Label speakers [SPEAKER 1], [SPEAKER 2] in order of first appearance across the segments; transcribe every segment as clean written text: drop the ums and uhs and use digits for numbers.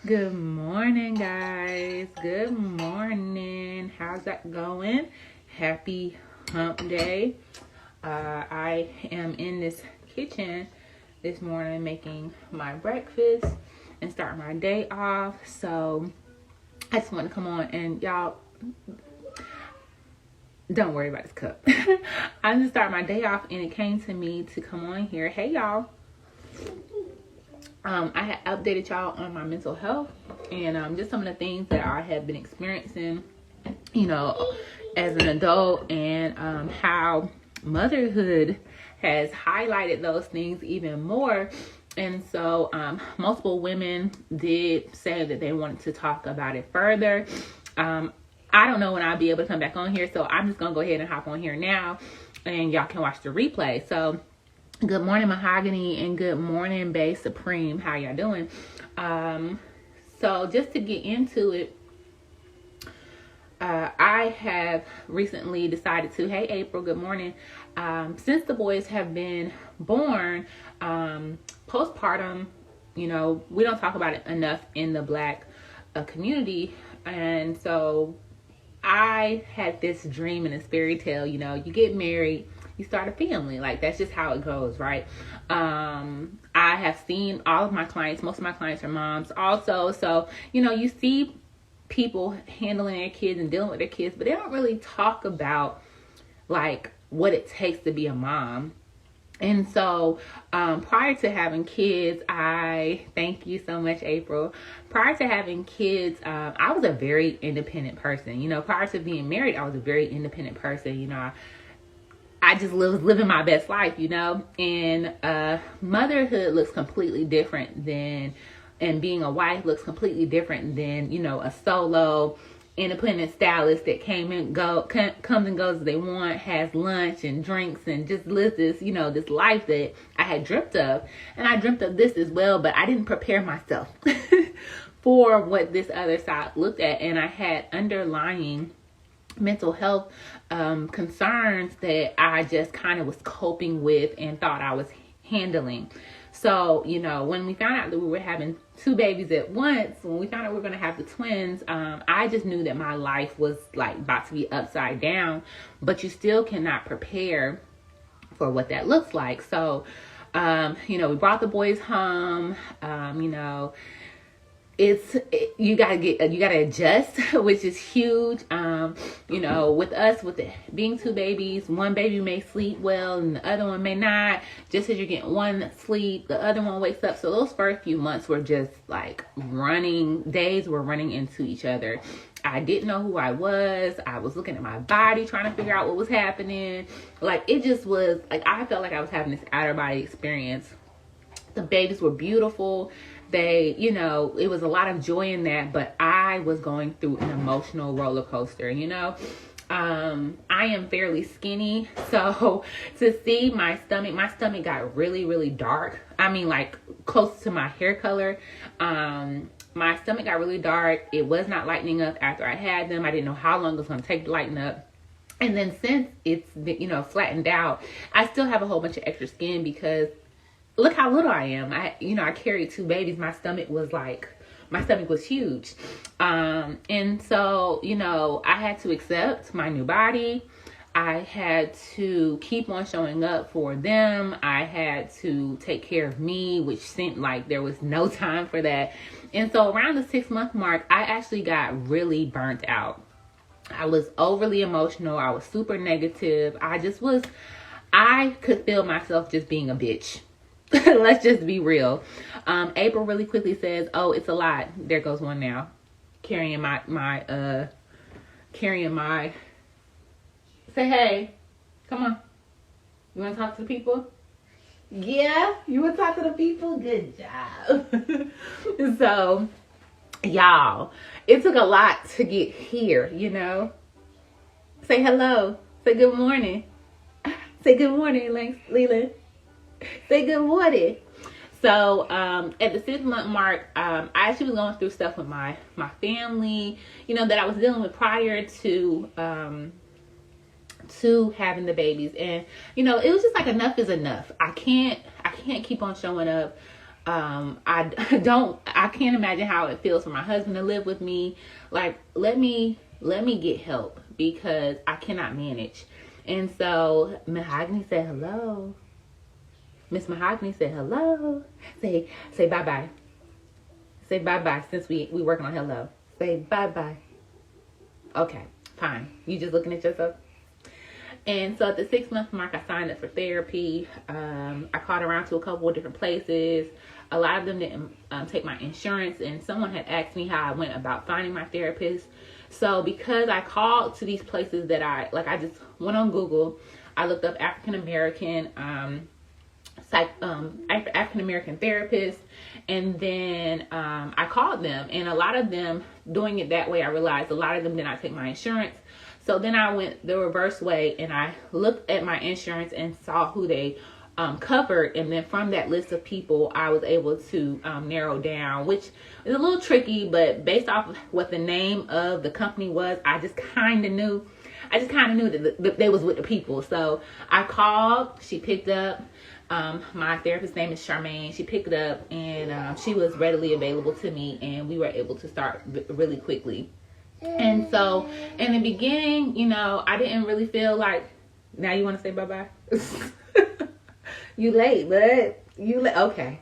[SPEAKER 1] Good morning, guys. Good morning. How's that going? Happy hump day. I am in this kitchen this morning making my breakfast and start my day off. So I just want to come on and y'all, don't worry about this cup. I'm just start my day off and it came to me to come on here. Hey, y'all. I had updated y'all on my mental health and just some of the things that I have been experiencing, as an adult, and how motherhood has highlighted those things even more. And so multiple women did say that they wanted to talk about it further. I don't know when I'll be able to come back on here, so I'm just going to go ahead and hop on here now and y'all can watch the replay. So good morning, Mahogany, and good morning, Bay Supreme. How y'all doing? So just to get into it, I have recently decided to, hey, April, good morning. Since the boys have been born, postpartum, we don't talk about it enough in the Black community. And so I had this dream and this fairy tale, you get married, you start a family. Like, that's just how it goes, right? I have seen all of my clients, most of my clients are moms also. So, you see people handling their kids and dealing with their kids, but they don't really talk about like what it takes to be a mom. And so prior to having kids, I thank you so much, April. Prior to having kids, I was a very independent person. Prior to being married, I was a very independent person. I just was living my best life, and motherhood looks completely different than, and being a wife looks completely different than, a solo independent stylist that comes and goes as they want, has lunch and drinks and just lives this, this life that I had dreamt of. And I dreamt of this as well, but I didn't prepare myself for what this other side looked at. And I had underlying mental health concerns that I just kind of was coping with and thought I was handling. So, when we found out that we were having two babies at once, when we found out we were going to have the twins, I just knew that my life was like about to be upside down, but you still cannot prepare for what that looks like. So, we brought the boys home, you gotta adjust, which is huge. With us, with it being two babies, one baby may sleep well and the other one may not. Just as you're getting one sleep, the other one wakes up. So those first few months were just like days were running into each other. I didn't know who I was. I was looking at my body, trying to figure out what was happening. Like, it just was like, I felt like I was having this outer body experience. The babies were beautiful. They, it was a lot of joy in that, but I was going through an emotional roller coaster, I am fairly skinny. So to see my stomach got really, really dark. I mean, like close to my hair color. My stomach got really dark. It was not lightening up after I had them. I didn't know how long it was going to take to lighten up. And then since it's been, flattened out, I still have a whole bunch of extra skin because look how little I am. I carried two babies. My stomach was huge. And so, I had to accept my new body. I had to keep on showing up for them. I had to take care of me, which seemed like there was no time for that. And so around the 6-month mark, I actually got really burnt out. I was overly emotional. I was super negative. I could feel myself just being a bitch. Let's just be real. April really quickly says, oh, it's a lot. There goes one now. Carrying my say hey. Come on. You want to talk to the people? Yeah? You want to talk to the people? Good job. So, y'all, it took a lot to get here, Say hello. Say good morning. Say good morning, Leland. Say good morning. So at the 6-month mark, I actually was going through stuff with my family, that I was dealing with prior to having the babies. And, it was just like enough is enough. I can't keep on showing up I can't imagine how it feels for my husband to live with me. Like, let me get help because I cannot manage. And so Mahogany said hello. Miss Mahogany said hello. Say bye-bye. Say bye-bye since we working on hello. Say bye-bye. Okay, fine. You just looking at yourself? And so at the 6-month mark, I signed up for therapy. I called around to a couple of different places. A lot of them didn't take my insurance, and someone had asked me how I went about finding my therapist. So because I called to these places that I just went on Google, I looked up African American therapists, and then I called them, and a lot of them, doing it that way, I realized a lot of them did not take my insurance. So then I went the reverse way, and I looked at my insurance and saw who they covered, and then from that list of people, I was able to narrow down, which is a little tricky, but based off of what the name of the company was, I just kind of knew that they was with the people. So I called, she picked up. My therapist's name is Charmaine. She picked it up, and she was readily available to me, and we were able to start really quickly. And so in the beginning, you know, I didn't really feel like, now you want to say bye-bye? You late, bud. You late. Okay.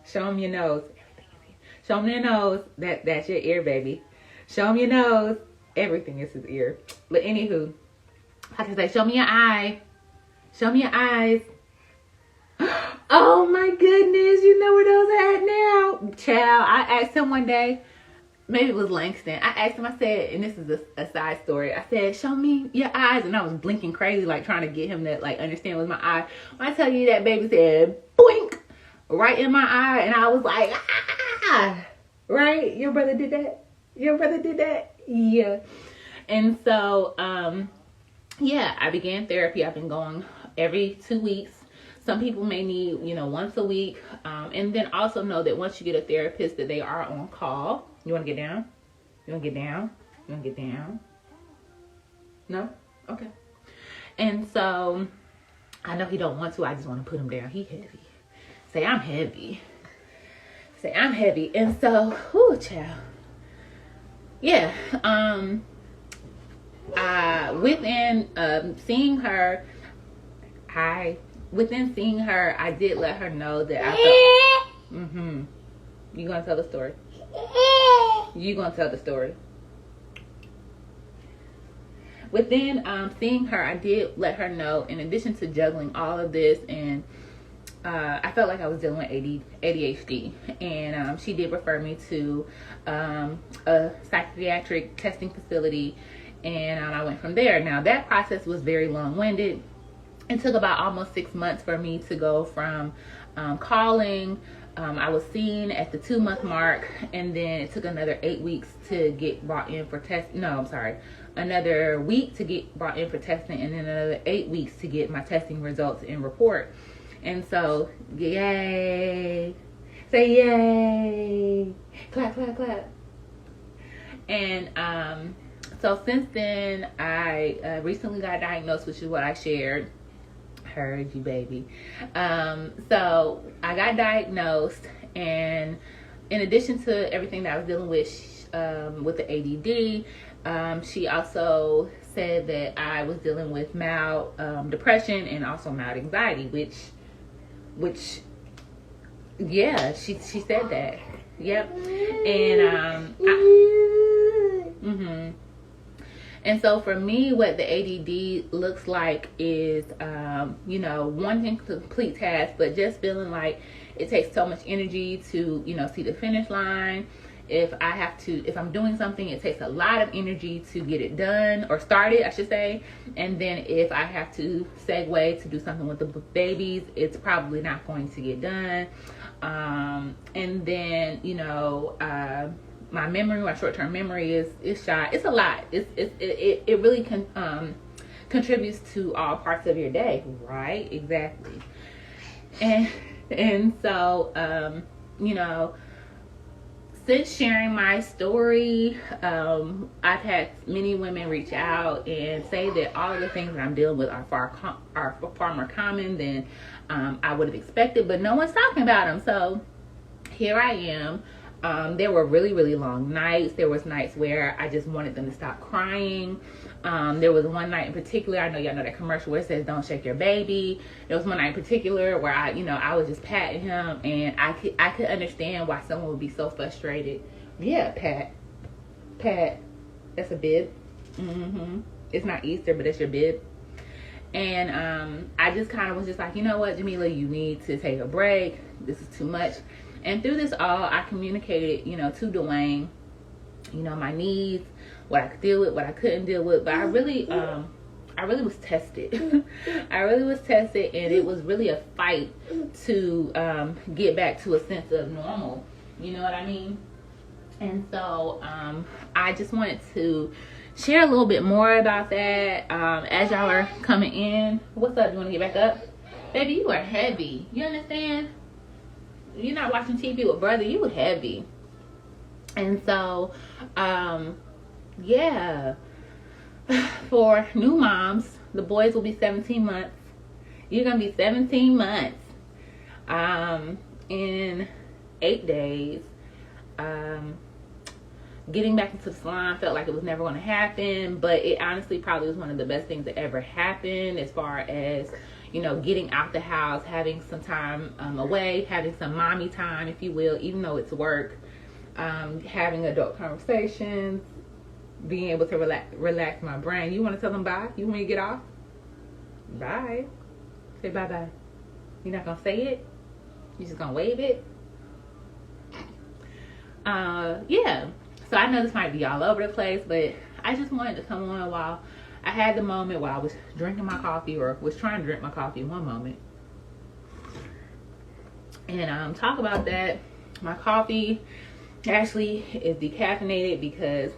[SPEAKER 1] Show them your nose. Show them your nose. That's your ear, baby. Show them your nose. Everything is his ear. But anywho, like I say, show me your eye. Show me your eyes. Oh my goodness, you know where those are at now. Child, I asked him one day, maybe it was Langston. I asked him, I said, and this is a side story. I said, show me your eyes. And I was blinking crazy, like trying to get him to like understand with my eye. When I tell you that baby said, boink, right in my eye. And I was like, ah, right? Your brother did that? Yeah. And so, yeah, I began therapy. I've been going every 2 weeks. Some people may need, once a week. And then also know that once you get a therapist, that they are on call. You want to get down? You want to get down? You want to get down? No? Okay. And so, I know he don't want to. I just want to put him down. He heavy. Say, I'm heavy. And so, whoo, child. Yeah. Within seeing her, I did let her know that I felt, You gonna tell the story? Within seeing her, I did let her know, in addition to juggling all of this, and I felt like I was dealing with ADHD, and she did refer me to a psychiatric testing facility, and I went from there. Now, that process was very long-winded. It took about almost 6 months for me to go from calling. I was seen at the 2-month mark, and then it took another 8 weeks to get brought in for another week to get brought in for testing, and then another 8 weeks to get my testing results and report. And so, yay. Say yay. Clap, clap, clap. And so since then, I recently got diagnosed, which is what I shared. Heard you, baby. So I got diagnosed, and in addition to everything that I was dealing with the ADD, she also said that I was dealing with mild depression and also mild anxiety, which yeah, she said that. Yep. And And so for me, what the ADD looks like is, wanting to complete tasks, but just feeling like it takes so much energy to, see the finish line. If I'm doing something, it takes a lot of energy to get it done, or start it, I should say. And then if I have to segue to do something with the babies, it's probably not going to get done. And then, my short-term memory is shot. It's a lot. It really contributes to all parts of your day, right? Exactly. And so, since sharing my story, I've had many women reach out and say that all of the things that I'm dealing with are far more common than I would have expected, but no one's talking about them. So here I am. There were really, really long nights. There was nights where I just wanted them to stop crying. There was one night in particular, I know y'all know that commercial where it says don't shake your baby. There was one night in particular where I was just patting him, and I could understand why someone would be so frustrated. Yeah, pat, that's a bib. It's not Easter, but it's your bib. And I just kind of was just like, you know what, Jamila, you need to take a break. This is too much. And through this all, I communicated, to Dwayne, my needs, what I could deal with, what I couldn't deal with. But I really was tested. I really was tested, and it was really a fight to get back to a sense of normal. You know what I mean? And so I just wanted to share a little bit more about that as y'all are coming in. What's up? You want to get back up? Baby, you are heavy. You understand? You're not watching TV with brother. You were heavy. And so, yeah. For new moms, the boys will be 17 months. You're going to be 17 months. In 8 days. Getting back into the salon felt like it was never going to happen, but it honestly probably was one of the best things that ever happened as far as, getting out the house, having some time away, having some mommy time, if you will, even though it's work, having adult conversations, being able to relax my brain. You want to tell them bye? You want me to get off? Bye. Say bye-bye. You're not going to say it? You're just going to wave it? Yeah. So I know this might be all over the place, but I just wanted to come on while I had the moment, while I was drinking my coffee, or was trying to drink my coffee in one moment, and talk about that. My coffee actually is decaffeinated because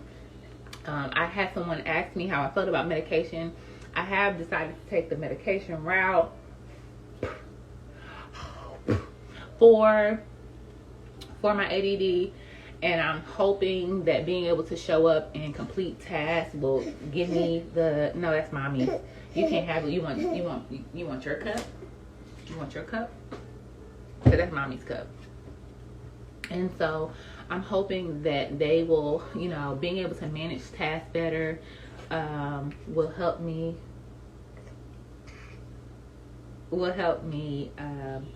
[SPEAKER 1] I had someone ask me how I felt about medication. I have decided to take the medication route for my ADD. And I'm hoping that being able to show up and complete tasks will give me the, no, that's mommy. You can't have it. You want your cup? You want your cup? So that's mommy's cup. And so I'm hoping that they will, being able to manage tasks better will help me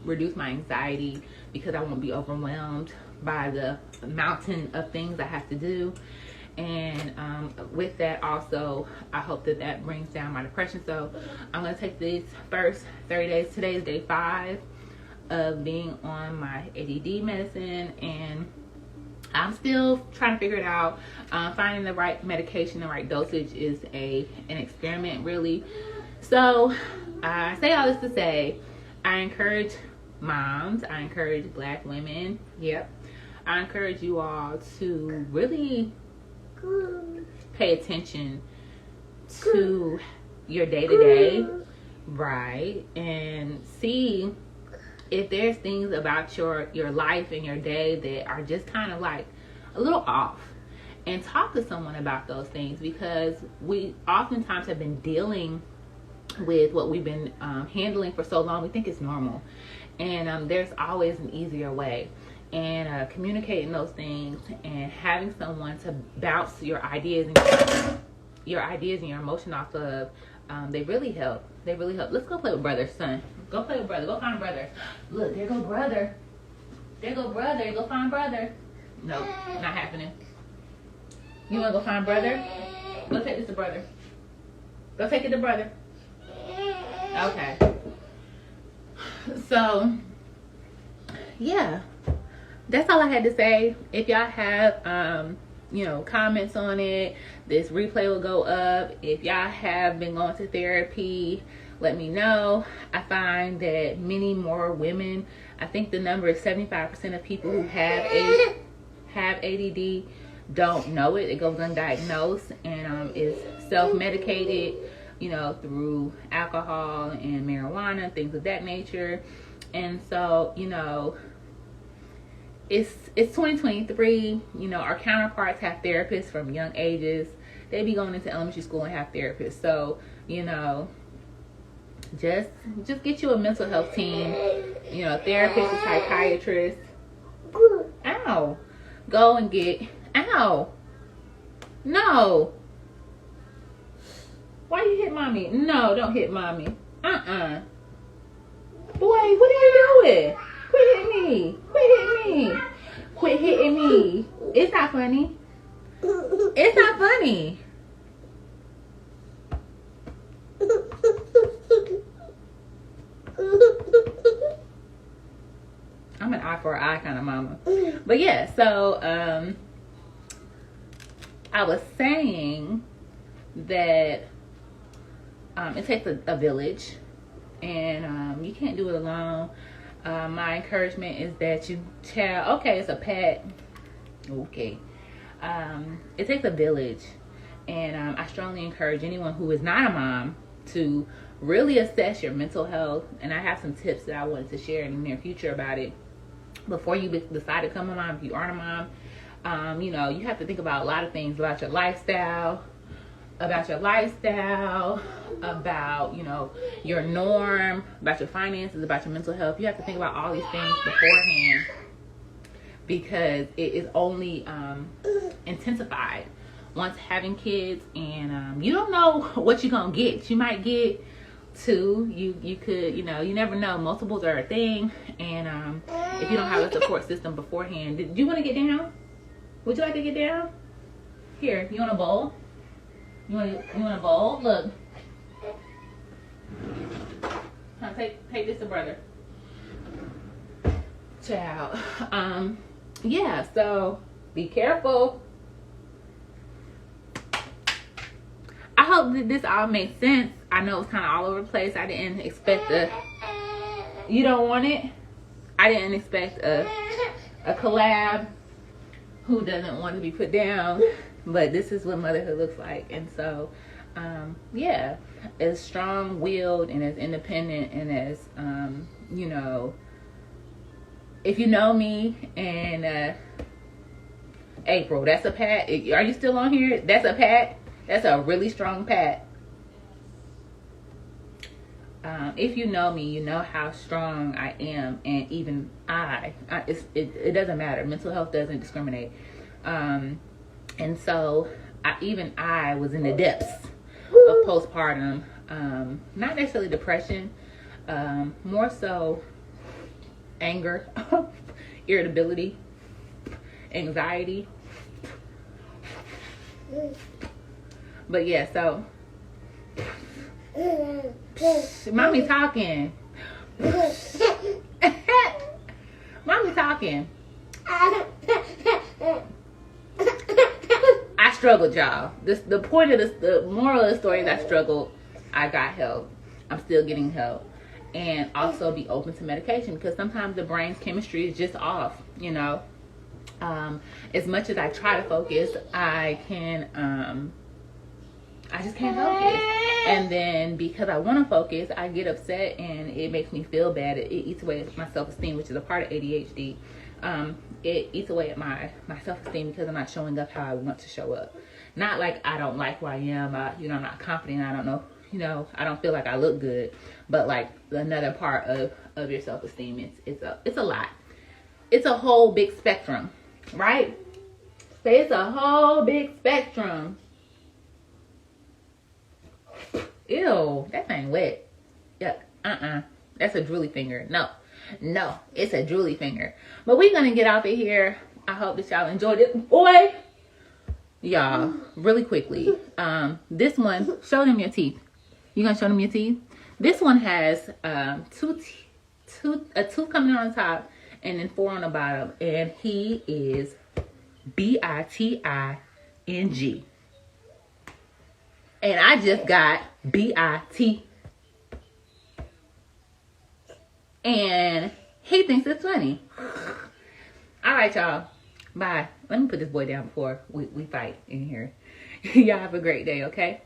[SPEAKER 1] reduce my anxiety, because I won't be overwhelmed by the mountain of things I have to do. And with that also, I hope that brings down my depression. So I'm going to take these first 30 days. Today is day 5 of being on my ADD medicine, and I'm still trying to figure it out. Finding the right medication, the right dosage is an experiment, really. So I say all this to say, I encourage moms, I encourage Black women, I encourage you all to really pay attention to your day-to-day, right? And see if there's things about your life and your day that are just kind of like a little off. And talk to someone about those things, because we oftentimes have been dealing with what we've been handling for so long. We think it's normal, and there's always an easier way. And communicating those things and having someone to bounce your ideas and your emotion off of, they really help. Let's go play with brother, son. Go play with brother. Go find brother. Look, there go brother. Go find brother. No, not happening. You want to go find brother? Go take this to brother. Go take it to brother. Okay. So, yeah. That's all I had to say. If y'all have, comments on it, this replay will go up. If y'all have been going to therapy, let me know. I find that many more women, I think the number is 75% of people who have ADD don't know it. It goes undiagnosed and is self-medicated, through alcohol and marijuana, things of that nature. And so, it's 2023. You know, our counterparts have therapists from young ages. They be going into elementary school and have therapists. So, you know, just get you a mental health team. You know, therapist, a psychiatrist. Ow. Go and get. Ow. No. Why you hit mommy? No, don't hit mommy. Boy, what are you doing? Quit hitting me. Quit hitting me. Quit hitting me. It's not funny. It's not funny. I'm an eye for an eye kind of mama. But yeah, so I was saying that it takes a village, and you can't do it alone. My encouragement is that you tell, okay, it's a pet. Okay. It takes a village, and I strongly encourage anyone who is not a mom to really assess your mental health. And I have some tips that I wanted to share in the near future about it. Before you decide to become a mom, if you aren't a mom, you know, you have to think about a lot of things, about your lifestyle, about, you know, your norm, about your finances, about your mental health. You have to think about all these things beforehand, because it is only intensified once having kids. And you don't know what you're gonna get. You might get two. You could, you know, you never know. Multiples are a thing. And if you don't have a support system beforehand, do you want to get down? Would you like to get down? Here, you want a bowl? You want a bowl? Look. Take this to brother. Child. Yeah, so be careful. I hope that this all makes sense. I know it's kind of all over the place. I didn't expect you don't want it? I didn't expect a collab who doesn't want to be put down, but this is what motherhood looks like. And so, yeah, as strong-willed and as independent and as, you know, if you know me and April, that's a pat. Are you still on here? That's a pat. That's a really strong pat. If you know me, you know how strong I am, and even it doesn't matter. Mental health doesn't discriminate. And so I was in the depths of postpartum, not necessarily depression, more so anger, irritability, anxiety. But yeah, so mommy talking. Mommy talking. I struggled, y'all. The point of this, the moral of the story is I struggled. I got help. I'm still getting help. And also be open to medication, because sometimes the brain's chemistry is just off, you know. As much as I try to focus, I just can't focus. And then because I want to focus, I get upset and it makes me feel bad. It eats away at my self-esteem, which is a part of ADHD. It eats away at my self-esteem because I'm not showing up how I want to show up. Not like I don't like who I am. You know, I'm not confident. I don't know. You know, I don't feel like I look good. But like another part of your self-esteem, it's a lot. It's a whole big spectrum, right? Say it's a whole big spectrum. Ew, that thing wet. Yuck. That's a drooly finger. No, it's a drooly finger. But we're gonna get off of here. I hope that y'all enjoyed it. Boy, y'all, really quickly. This one, show them your teeth. You gonna show them your teeth? This one has a tooth coming on top and then 4 on the bottom, and he is BITING. And I just got BIT. And he thinks it's funny. All right, y'all. Bye. Let me put this boy down before we fight in here. Y'all have a great day, okay?